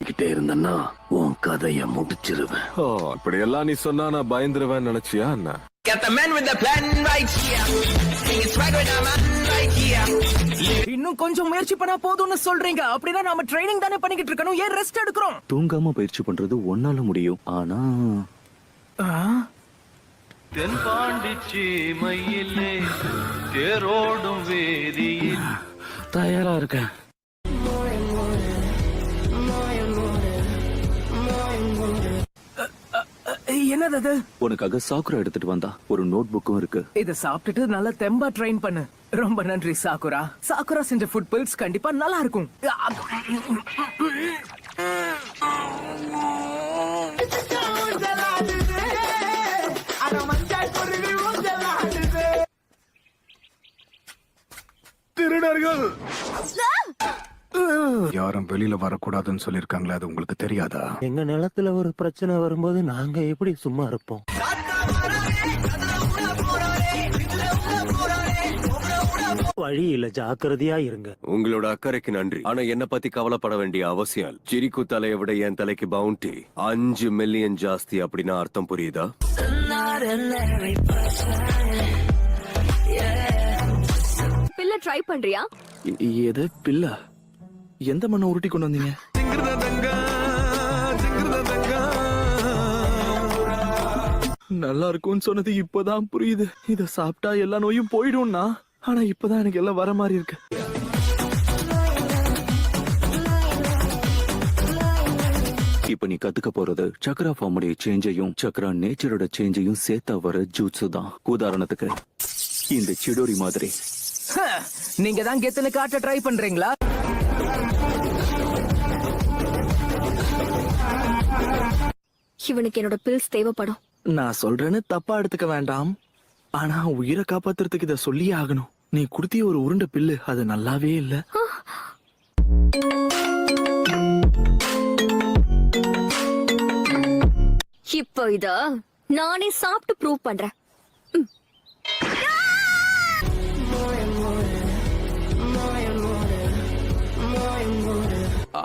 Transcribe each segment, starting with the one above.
கிட்டே இருந்தன்னா உன் கதைய முடிச்சிருவேன். ஓ, அப்படியெல்லாம் நீ சொன்னா நான் பயந்துருவேன் நினைச்சியா என்ன? Got the man with the plan right here. Singing swag with the man right here. இன்னும் கொஞ்சம் முயற்சி பண்ணா போதும்னு சொல்றீங்க. அப்படின்னா நாம ட்ரைனிங் தானே பண்ணிக்கிட்டு இருக்கணும், ஏன் ரெஸ்ட் எடுக்கிறோம்? தூங்காம பயிற்சி பண்றது ஒன்னால முடியும். ஆனா தென்பாண்டிச்சி மயிலே தேரோடும் வேதியில் தயாரா இருக்கேன். என்னது அது? உனக்காக சாக்குரா எடுத்துட்டு வந்தா ஒரு நோட் புக்கும் இருக்கு. இத சாப்பிட்டுட்டு நல்லா தெம்பா ட்ரெயின் பண்ணு. ரொம்ப நன்றி சாக்குரா. சாக்குரா செஞ்ச ஃபுட் பில்ஸ் கண்டிப்பா நல்லா இருக்கும். திருடர்கள் யாரும் வெளியில வரக்கூடாதுன்னு சொல்லிருக்காங்களே, அது உங்களுக்கு தெரியாதா? எங்க நிலத்துல ஒரு பிரச்சனை வரும்போது நாங்க எப்படி சும்மா இருப்போம்? வழியில ஜாக்கிரதையா இருங்க. உங்களோட அக்கறைக்கு நன்றி. ஆனா என்ன பத்தி கவலைப்பட வேண்டிய அவசியம் இல்ல. சிரிக்கு தலையை விட என் தலைக்கு பவுண்டி 5 மில்லியன் ஜாஸ்தி. அப்படின்னா அர்த்தம் புரியுதா? பில்ல ட்ரை பண்றியா? எது பில்ல? எந்த மண்ணை உருட்டி கொண்டு வந்தீங்க? நல்லா இருக்கும்னு சொன்னது இப்பதான் புரியுது. இத சாப்பிட்டா எல்லா நோயும் போயிடும்னா, ஆனா இப்பதான் எனக்கு எல்லாம் வர மாதிரி இருக்கு. இப்ப நீ கத்துக்க போறது சக்ரா ஃபார்முடைய சேஞ்சையும் சக்ரா நேச்சரோட சேஞ்சையும் சேர்த்தா வர ஜூட்ஸு தான். உதாரணத்துக்கு இந்த சிடோரி மாதிரி. நீங்க தான் கெத்துன்னு காட்ட ட்ரை பண்றீங்களா? இவனுக்கு என்னோட பில்ஸ் தேவைப்படும். நான் சொல்றேன்னு தப்பா எடுத்துக்க வேண்டாம். ஆனா உயிரை காப்பாத்துறதுக்கு இத சொல்லியே ஆகணும். நீ குடுத்திய ஒரு உருண்டை பில்லு அது நல்லாவே இல்ல. இப்போ இத நானே சாப்பிட்டு ப்ரூவ் பண்றேன்.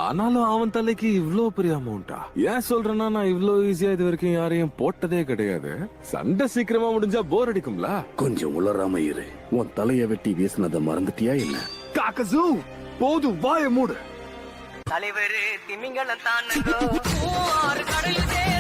ஆனாலும் அவன் தலைக்கு இவ்ளோ பெரிய அமௌண்டா? ஏன் சொல்றேன்னா நான் இவ்ளோ ஈஸியா இது வரைக்கும் யாரையும் போட்டதே கிடையாது. சண்டை சீக்கிரமா முடிஞ்சா போர் அடிக்கும்ல. கொஞ்சம் உளராம இரு. உன் தலைய வெட்டி வீசினத மறந்துட்டியா இல்ல? காக்கசு போதும், வாய மூடு. தலைவரு திமிங்கலம் தானுங்கோ. கடலில்